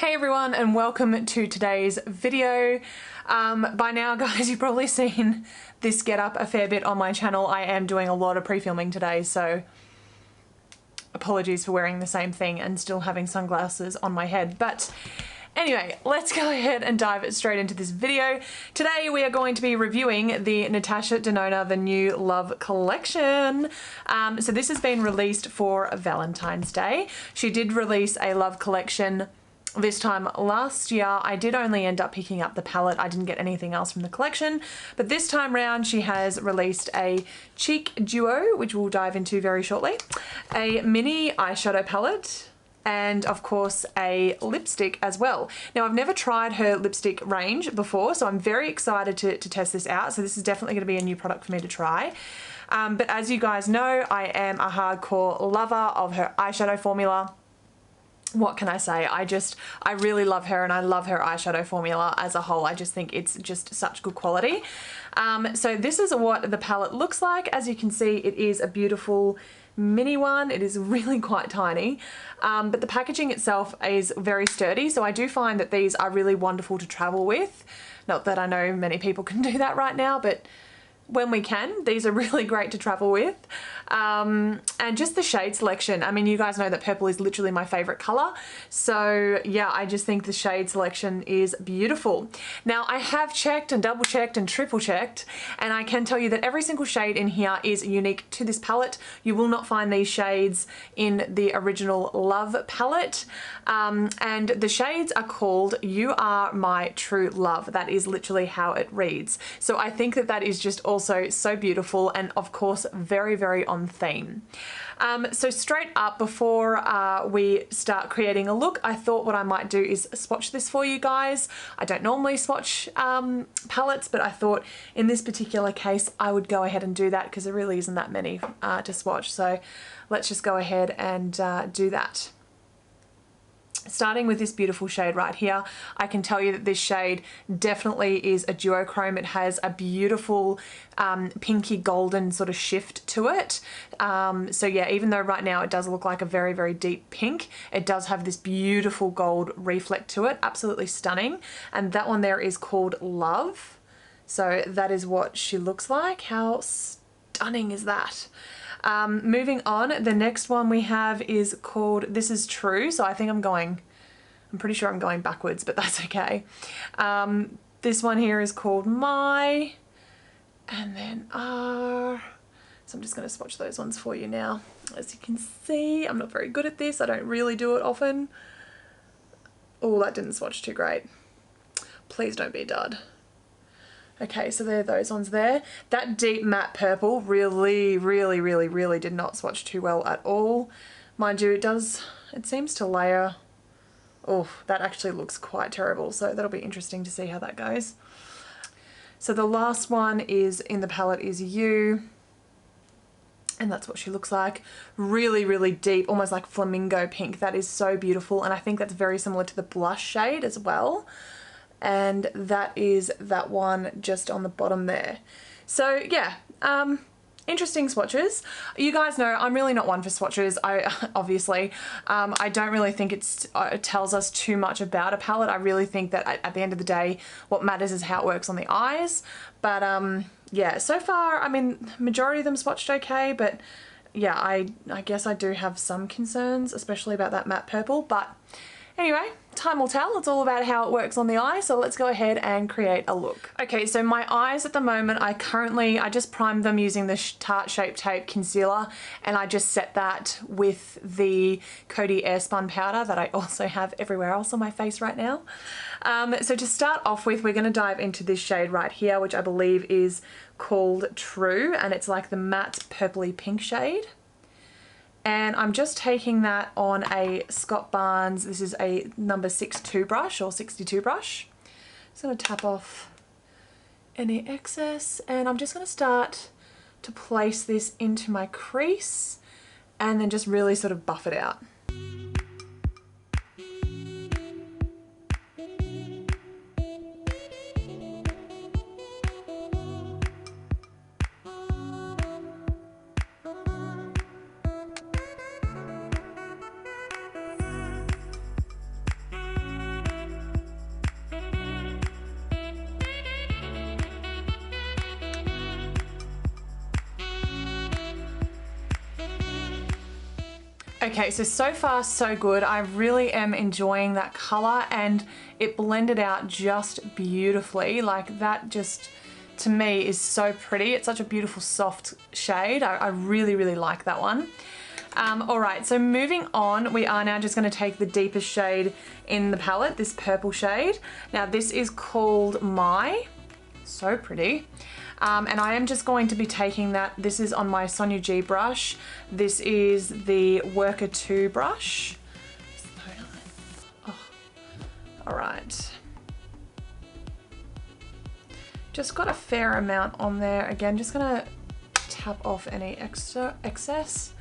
Hey everyone, and welcome to today's video. By now guys, you've probably seen this get up a fair bit on my channel. I am doing a lot of pre-filming today, so apologies for wearing the same thing and still having sunglasses on my head. But anyway, let's go ahead and dive straight into this video. Today we are going to be reviewing the Natasha Denona the new Love Collection. So this has been released for Valentine's Day. She did release a Love Collection this time last year. I did only end up picking up the palette. I didn't get anything else from the collection, but this time round she has released a cheek duo, which we'll dive into very shortly, a mini eyeshadow palette, and of course a lipstick as well. Now I've never tried her lipstick range before, so I'm very excited to test this out. So this is definitely going to be a new product for me to try. But as you guys know, I am a hardcore lover of her eyeshadow formula. What can I say? I really love her, and I love her eyeshadow formula as a whole. I just think it's just such good quality. So this is what the palette looks like. As you can see, it is a beautiful mini one. It is really quite tiny, but the packaging itself is very sturdy. So I do find that these are really wonderful to travel with. Not that I know many people can do that right now, but when we can, these are really great to travel with. And just the shade selection. I mean, you guys know that purple is literally my favorite color. So yeah, I just think the shade selection is beautiful. Now I have checked and double checked and triple checked, and I can tell you that every single shade in here is unique to this palette. You will not find these shades in the original Love palette. And the shades are called You Are My True Love. That is literally how it reads. So I think that that is just also so beautiful, and of course very, very on theme. So straight up, before we start creating a look, I thought what I might do is swatch this for you guys. I don't normally swatch palettes, but I thought in this particular case I would go ahead and do that because there really isn't that many to swatch. So let's just go ahead and do that. Starting with this beautiful shade right here, I can tell you that this shade definitely is a duochrome. It has a beautiful pinky golden sort of shift to it. So yeah, even though right now it does look like a very, very deep pink, it does have this beautiful gold reflect to it. Absolutely stunning. And that one there is called Love. So that is what she looks like. How stunning is that? Moving on, the next one we have is called This Is True. So I think I'm pretty sure I'm going backwards, but that's okay. This one here is called My, and then R. So I'm just going to swatch those ones for you now. As you can see, I'm not very good at this. I don't really do it often. Oh, that didn't swatch too great. Please don't be a dud. Okay, so there are those ones there. That deep matte purple really, really, really, really did not swatch too well at all. Mind you, it seems to layer. Oh, that actually looks quite terrible. So that'll be interesting to see how that goes. So the last one is in the palette is You. And that's what she looks like. Really, really deep, almost like flamingo pink. That is so beautiful. And I think that's very similar to the blush shade as well. And that is that one just on the bottom there. So yeah, interesting swatches. You guys know I'm really not one for swatches. Obviously I don't really think it tells us too much about a palette. I really think that at the end of the day what matters is how it works on the eyes. But yeah, so far, I mean, majority of them swatched okay, but yeah, I guess I do have some concerns, especially about that matte purple. But anyway, time will tell. It's all about how it works on the eye, so let's go ahead and create a look. Okay, so my eyes at the moment, I just primed them using the Tarte Shape Tape Concealer, and I just set that with the Coty Airspun powder that I also have everywhere else on my face right now. So to start off with, we're going to dive into this shade right here, which I believe is called True, and it's like the matte purpley pink shade. And I'm just taking that on a Scott Barnes, this is a number 62 brush or 62 brush. Just going to tap off any excess, and I'm just going to start to place this into my crease and then just really sort of buff it out. Okay, so far so good. I really am enjoying that color, and it blended out just beautifully. Like that just, to me, is so pretty. It's such a beautiful soft shade. I really, really like that one. All right, so moving on, we are now just going to take the deepest shade in the palette, this purple shade. Now this is called My. So pretty. And I am just going to be taking that. This is on my Sonia G brush. This is the Worker 2 brush. Oh. All right. Just got a fair amount on there. Again, just gonna tap off any excess.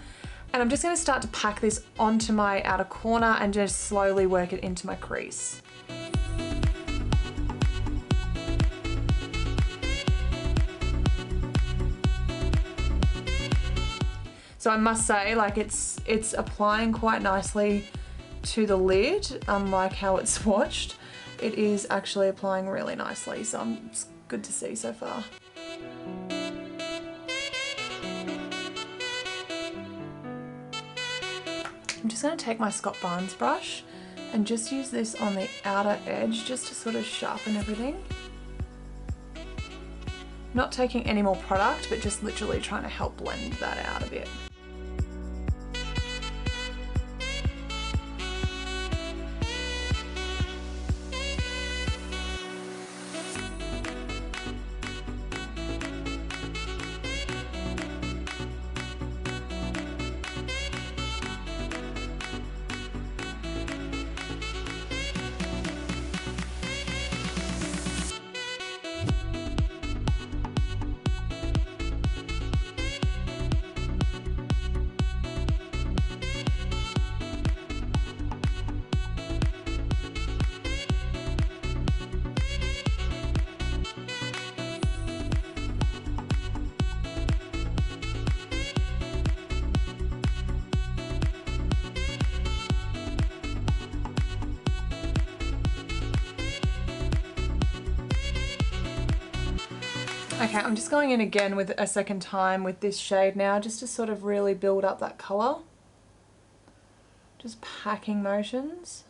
And I'm just gonna start to pack this onto my outer corner and just slowly work it into my crease. So I must say, like it's applying quite nicely to the lid, unlike how it's swatched. It is actually applying really nicely, so it's good to see so far. I'm just going to take my Scott Barnes brush and just use this on the outer edge just to sort of sharpen everything. Not taking any more product, but just literally trying to help blend that out a bit. Okay, I'm just going in again with a second time with this shade now, just to sort of really build up that colour. Just packing motions.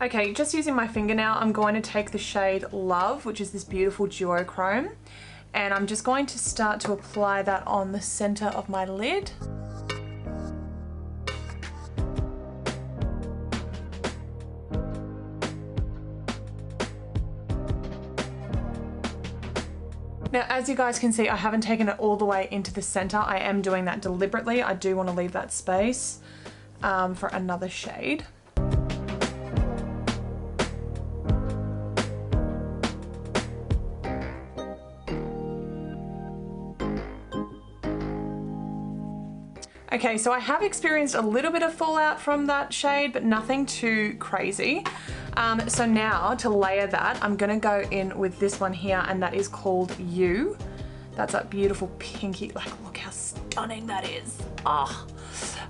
Okay, just using my finger now, I'm going to take the shade Love, which is this beautiful duochrome, and I'm just going to start to apply that on the centre of my lid. Now, as you guys can see, I haven't taken it all the way into the center. I am doing that deliberately. I do want to leave that space for another shade. Okay, so I have experienced a little bit of fallout from that shade, but nothing too crazy. So now to layer that, I'm gonna go in with this one here, and that is called You. That's that beautiful pinky, like look how stunning that is. Oh.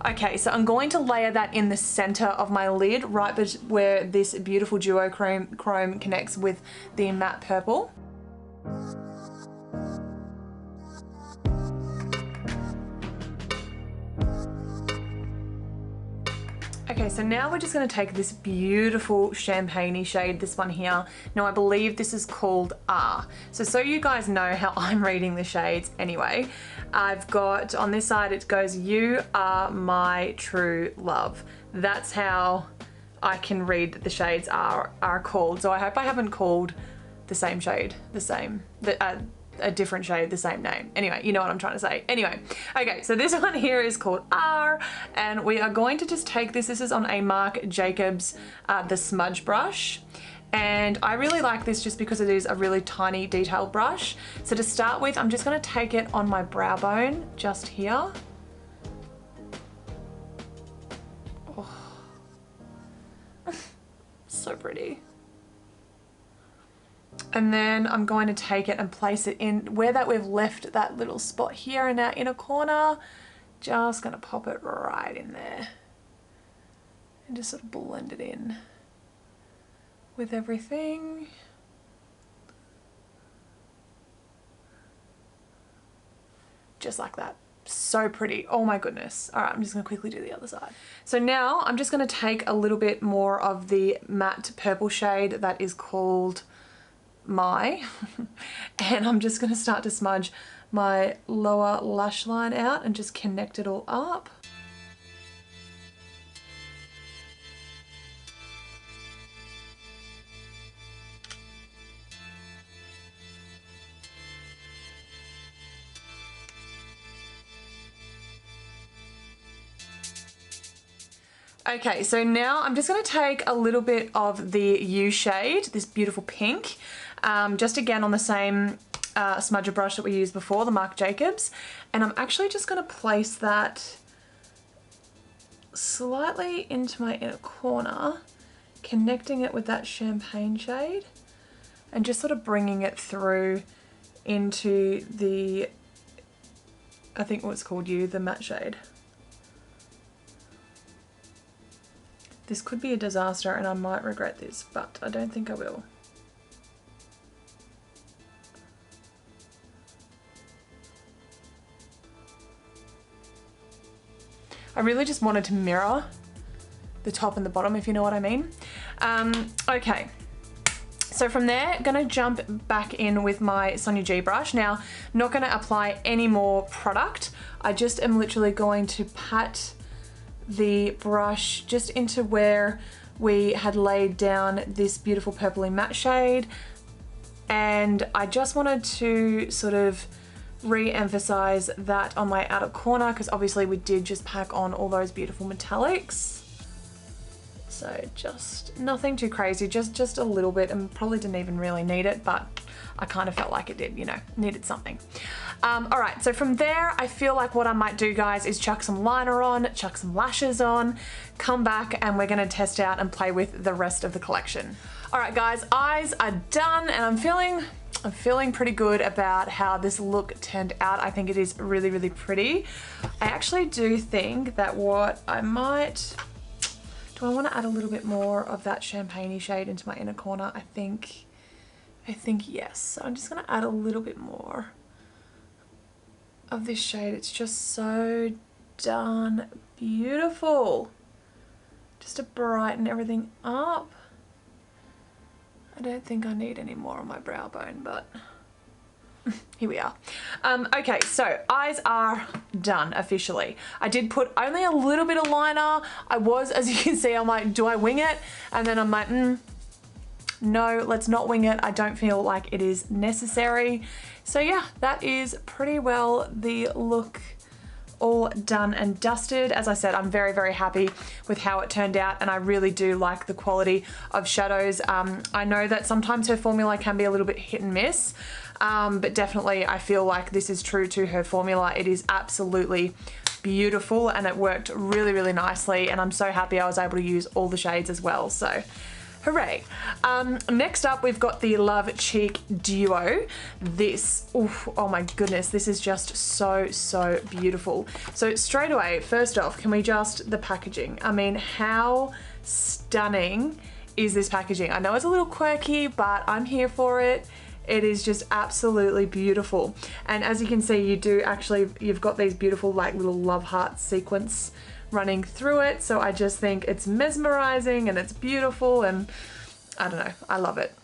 Okay, so I'm going to layer that in the center of my lid, right where this beautiful duochrome connects with the matte purple. Okay, so now we're just going to take this beautiful champagne-y shade, this one here. Now I believe this is called R. So you guys know how I'm reading the shades anyway. I've got, on this side it goes, You Are My True Love. That's how I can read that the shades are called. So I hope I haven't called the same shade, a different shade, the same name. Anyway, you know what I'm trying to say. Anyway, okay, so this one here is called R, and we are going to just take this. This is on a Marc Jacobs, the smudge brush. And I really like this just because it is a really tiny detailed brush. So to start with, I'm just gonna take it on my brow bone, just here. Oh. So pretty. And then I'm going to take it and place it in where that we've left that little spot here in our inner corner. Just gonna pop it right in there and just sort of blend it in. with everything. Just like that. So pretty. Oh my goodness. All right, I'm just gonna quickly do the other side. So now I'm just gonna take a little bit more of the matte purple shade that is called My, and I'm just gonna start to smudge my lower lash line out and just connect it all up. Okay, so now I'm just going to take a little bit of the U shade, this beautiful pink, just again on the same smudger brush that we used before, the Marc Jacobs, and I'm actually just going to place that slightly into my inner corner, connecting it with that champagne shade, and just sort of bringing it through into the, I think what's called the matte shade. This could be a disaster and I might regret this, but I don't think I will. I really just wanted to mirror the top and the bottom, if you know what I mean. Okay, so from there, gonna jump back in with my Sonia G brush. Now, not gonna apply any more product. I just am literally going to pat the brush just into where we had laid down this beautiful purpley matte shade, and I just wanted to sort of re-emphasize that on my outer corner because obviously we did just pack on all those beautiful metallics. So just nothing too crazy, just a little bit, and probably didn't even really need it, but I kind of felt like it did, you know, needed something. All right, so from there, I feel like what I might do, guys, is chuck some liner on, chuck some lashes on, come back, and we're gonna test out and play with the rest of the collection. All right, guys, eyes are done, and I'm feeling pretty good about how this look turned out. I think it is really, really pretty. I actually do think that what I might, do I want to add a little bit more of that champagne-y shade into my inner corner? I think yes. So I'm just gonna add a little bit more of this shade. It's just so darn beautiful. Just to brighten everything up. I don't think I need any more on my brow bone, but here we are. Okay, so eyes are done officially. I did put only a little bit of liner. I was, as you can see, I'm like, do I wing it? And then I'm like, no, let's not wing it. I don't feel like it is necessary. So yeah, that is pretty well the look all done and dusted. As I said, I'm very, very happy with how it turned out, and I really do like the quality of shadows. I know that sometimes her formula can be a little bit hit and miss, but definitely I feel like this is true to her formula. It is absolutely beautiful and it worked really, really nicely, and I'm so happy I was able to use all the shades as well. So hooray. Next up, we've got the Love Cheek Duo. This, oh my goodness, this is just so beautiful. So straight away, first off, can we just, the packaging. I mean, how stunning is this packaging? I know it's a little quirky, but I'm here for it. It is just absolutely beautiful. And as you can see, you do actually, you've got these beautiful like little love heart sequence running through it. So I just think it's mesmerizing and it's beautiful, and I don't know, I love it.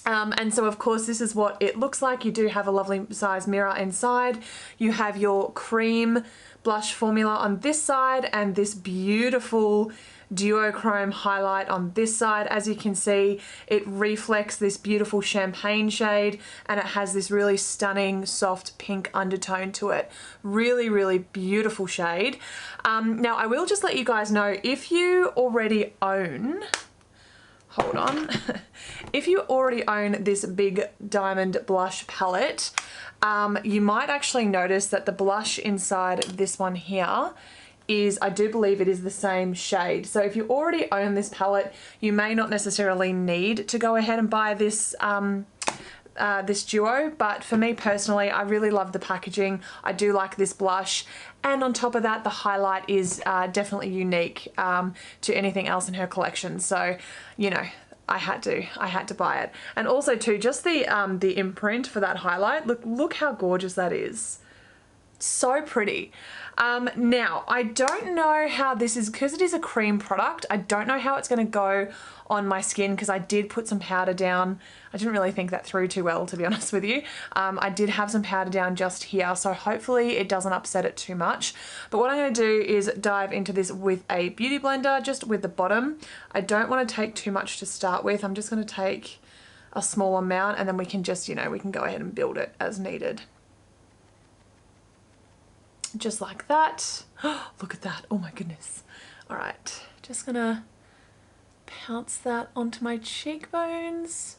And so of course this is what it looks like. You do have a lovely size mirror inside. You have your cream blush formula on this side and this beautiful duochrome highlight on this side. As you can see, it reflects this beautiful champagne shade and it has this really stunning soft pink undertone to it. Really, really beautiful shade. Now I will just let you guys know, if you already own, hold on, if you already own this big diamond blush palette, you might actually notice that the blush inside this one here is, I do believe it is the same shade. So if you already own this palette, you may not necessarily need to go ahead and buy this this duo, but for me personally, I really love the packaging. I do like this blush, and on top of that, the highlight is definitely unique to anything else in her collection. So, you know, I had to buy it. And also too, just the imprint for that highlight, look how gorgeous that is. So pretty. Now, I don't know how this is, because it is a cream product, I don't know how it's going to go on my skin, because I did put some powder down. I didn't really think that through too well, to be honest with you. I did have some powder down just here, so hopefully it doesn't upset it too much. But what I'm going to do is dive into this with a beauty blender, just with the bottom. I don't want to take too much to start with. I'm just going to take a small amount, and then we can just, you know, we can go ahead and build it as needed. Just like that. Oh, look at that. Oh my goodness. All right, just gonna pounce that onto my cheekbones.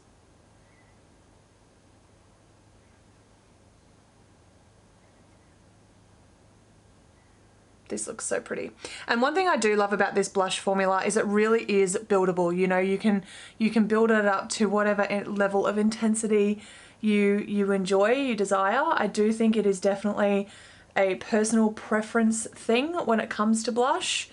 This looks so pretty. And one thing I do love about this blush formula is it really is buildable. You know, you can build it up to whatever level of intensity you enjoy, you desire. I do think it is definitely a personal preference thing when it comes to blush.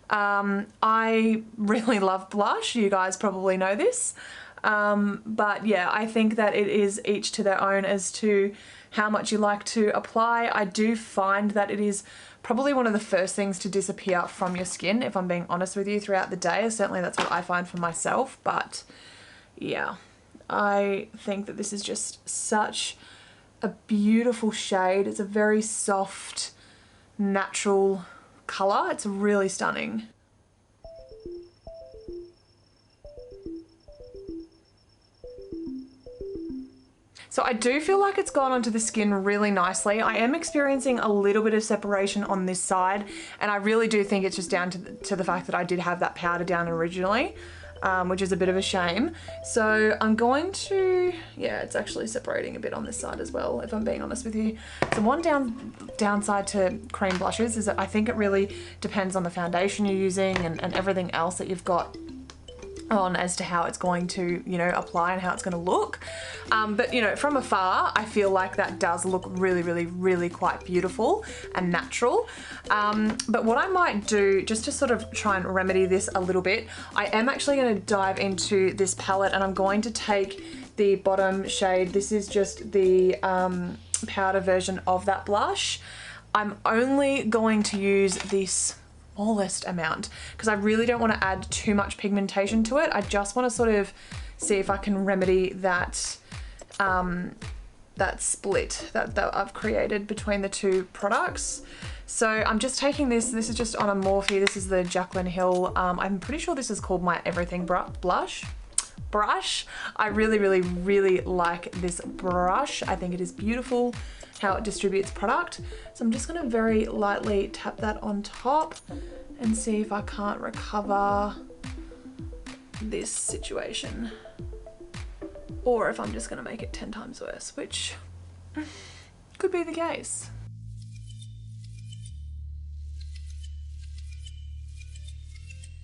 I really love blush, you guys probably know this, but yeah, I think that it is each to their own as to how much you like to apply. I do find that it is probably one of the first things to disappear from your skin, if I'm being honest with you, throughout the day. Certainly that's what I find for myself, but yeah, I think that this is just such a beautiful shade. It's a very soft, natural color. It's really stunning. So I do feel like it's gone onto the skin really nicely. I am experiencing a little bit of separation on this side, and I really do think it's just down to the fact that I did have that powder down originally. Which is a bit of a shame. So I'm going to, yeah, it's actually separating a bit on this side as well, if I'm being honest with you. So one downside to cream blushes is that I think it really depends on the foundation you're using and everything else that you've got on as to how it's going to, you know, apply and how it's going to look. But you know, from afar, I feel like that does look really quite beautiful and natural. But what I might do, just to sort of try and remedy this a little bit, I am actually going to dive into this palette, and I'm going to take the bottom shade. This is just the powder version of that blush. I'm only going to use this smallest amount because I really don't want to add too much pigmentation to it. I just want to sort of see if I can remedy that that split that I've created between the two products. So I'm just taking this is just on a Morphe. This is the Jaclyn Hill. I'm pretty sure this is called my Everything brush. I really like this brush. I think it is beautiful how it distributes product. So I'm just going to very lightly tap that on top and see if I can't recover this situation, or if I'm just going to make it 10 times worse, which could be the case.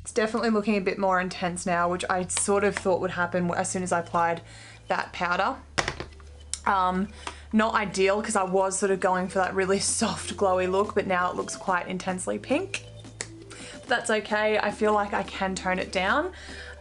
It's definitely looking a bit more intense now, which I sort of thought would happen as soon as I applied that powder. Not ideal because I was sort of going for that really soft glowy look, but now it looks quite intensely pink. But that's okay. I feel like I can tone it down.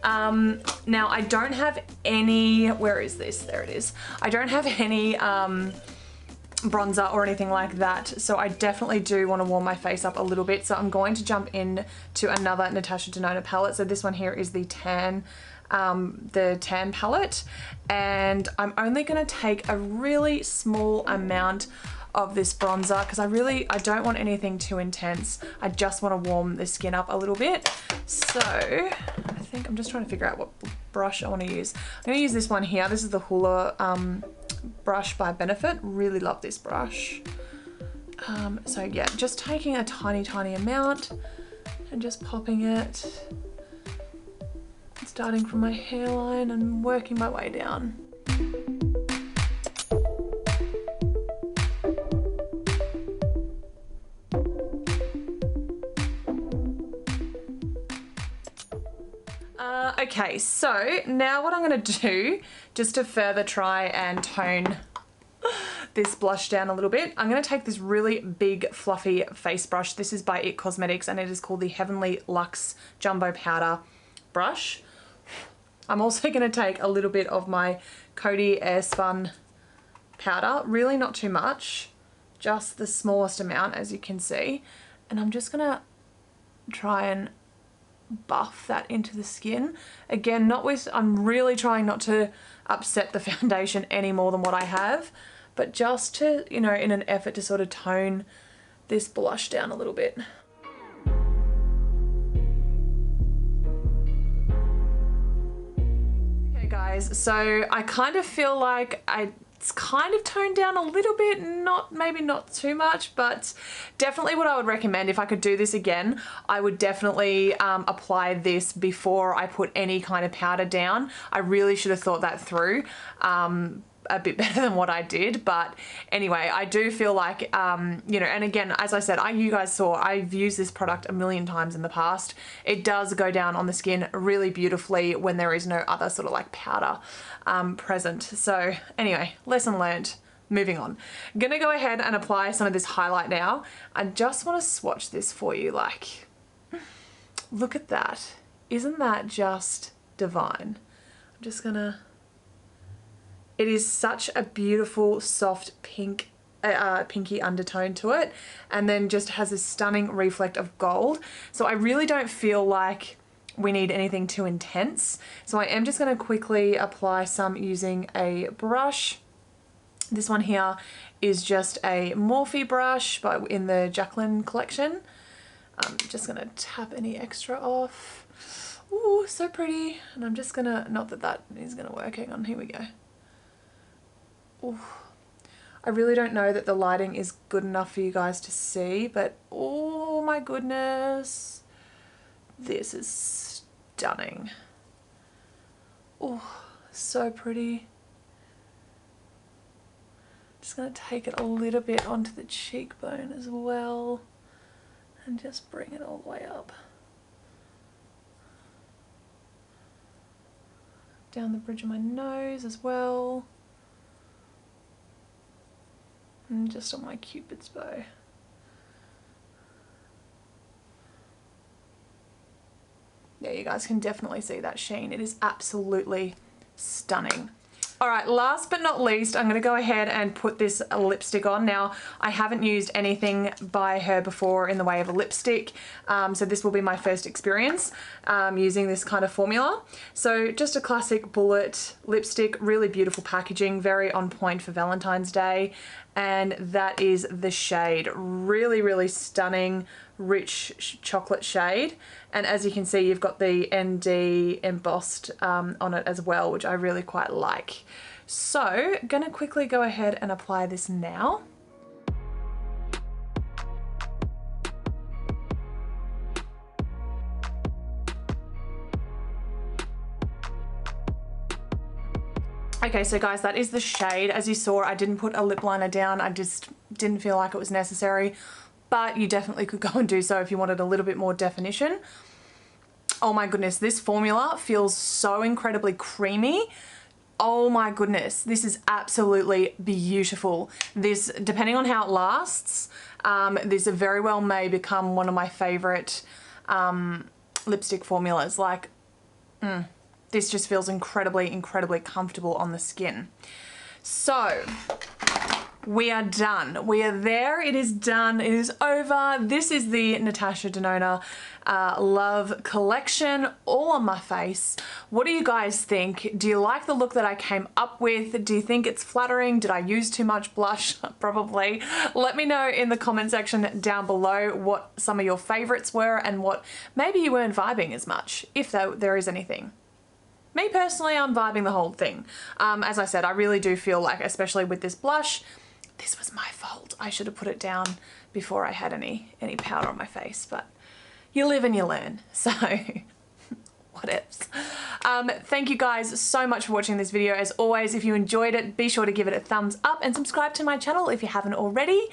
Now I don't have any, where is this? There it is. I don't have any bronzer or anything like that, so I definitely do want to warm my face up a little bit. So I'm going to jump in to another Natasha Denona palette. So this one here is the tan palette, and I'm only going to take a really small amount of this bronzer because I don't want anything too intense. I just want to warm the skin up a little bit. So I think I'm just trying to figure out what brush I want to use. I'm going to use this one here. This is the Hoola brush by Benefit. Really love this brush. So yeah, just taking a tiny amount and just popping it, starting from my hairline and working my way down. Okay, so now what I'm going to do, just to further try and tone this blush down a little bit, I'm going to take this really big fluffy face brush. This is by IT Cosmetics and it is called the Heavenly Luxe Jumbo Powder brush. I'm also going to take a little bit of my Coty Airspun powder, really not too much, just the smallest amount as you can see, and I'm just going to try and buff that into the skin. Again, I'm really trying not to upset the foundation any more than what I have, but just to, you know, in an effort to sort of tone this blush down a little bit. Okay guys, so I kind of feel like it's kind of toned down a little bit, maybe not too much, but definitely what I would recommend if I could do this again, I would definitely apply this before I put any kind of powder down. I really should have thought that through a bit better than what I did, but anyway, I do feel like, you know, and again, as I said, you guys saw, I've used this product a million times in the past. It does go down on the skin really beautifully when there is no other sort of like powder present. So anyway, lesson learned. Moving on. I'm gonna go ahead and apply some of this highlight now. I just want to swatch this for you. Like, look at that. Isn't that just divine? I'm just gonna... It is such a beautiful, soft pink, pinky undertone to it, and then just has a stunning reflect of gold. So I really don't feel like we need anything too intense. So I am just going to quickly apply some using a brush. This one here is just a Morphe brush, but in the Jacqueline collection. I'm just going to tap any extra off. Ooh, so pretty. And I'm just going to, not that that is going to work. Hang on, here we go. Ooh. I really don't know that the lighting is good enough for you guys to see, but oh my goodness, this is stunning. Oh, so pretty. Just going to take it a little bit onto the cheekbone as well and just bring it all the way up. Down the bridge of my nose as well. And just on my Cupid's bow. Yeah, you guys can definitely see that sheen. It is absolutely stunning. All right, last but not least, I'm gonna go ahead and put this lipstick on. Now, I haven't used anything by her before in the way of a lipstick, so this will be my first experience using this kind of formula. So just a classic bullet lipstick, really beautiful packaging, very on point for Valentine's Day, and that is the shade. Really, really stunning, rich chocolate shade. And as you can see, you've got the ND embossed on it as well, which I really quite like. So gonna quickly go ahead and apply this now. Okay, so guys, that is the shade. As you saw, I didn't put a lip liner down. I just didn't feel like it was necessary, but you definitely could go and do so if you wanted a little bit more definition. Oh my goodness, this formula feels so incredibly creamy. Oh my goodness, this is absolutely beautiful. This, depending on how it lasts, this very well may become one of my favorite lipstick formulas. Like, this just feels incredibly, incredibly comfortable on the skin. So, we are done. We are there. It is done. It is over. This is the Natasha Denona Love Collection, all on my face. What do you guys think? Do you like the look that I came up with? Do you think it's flattering? Did I use too much blush? Probably. Let me know in the comment section down below what some of your favorites were and what maybe you weren't vibing as much, if there is anything. Me personally, I'm vibing the whole thing. As I said, I really do feel like, especially with this blush, this was my fault. I should have put it down before I had any powder on my face, but you live and you learn. So what else? Thank you guys so much for watching this video. As always, if you enjoyed it, be sure to give it a thumbs up and subscribe to my channel if you haven't already.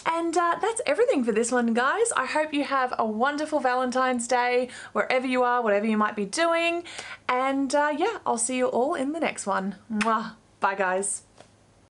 And that's everything for this one, guys. I hope you have a wonderful Valentine's Day, wherever you are, whatever you might be doing. And yeah, I'll see you all in the next one. Mwah. Bye, guys.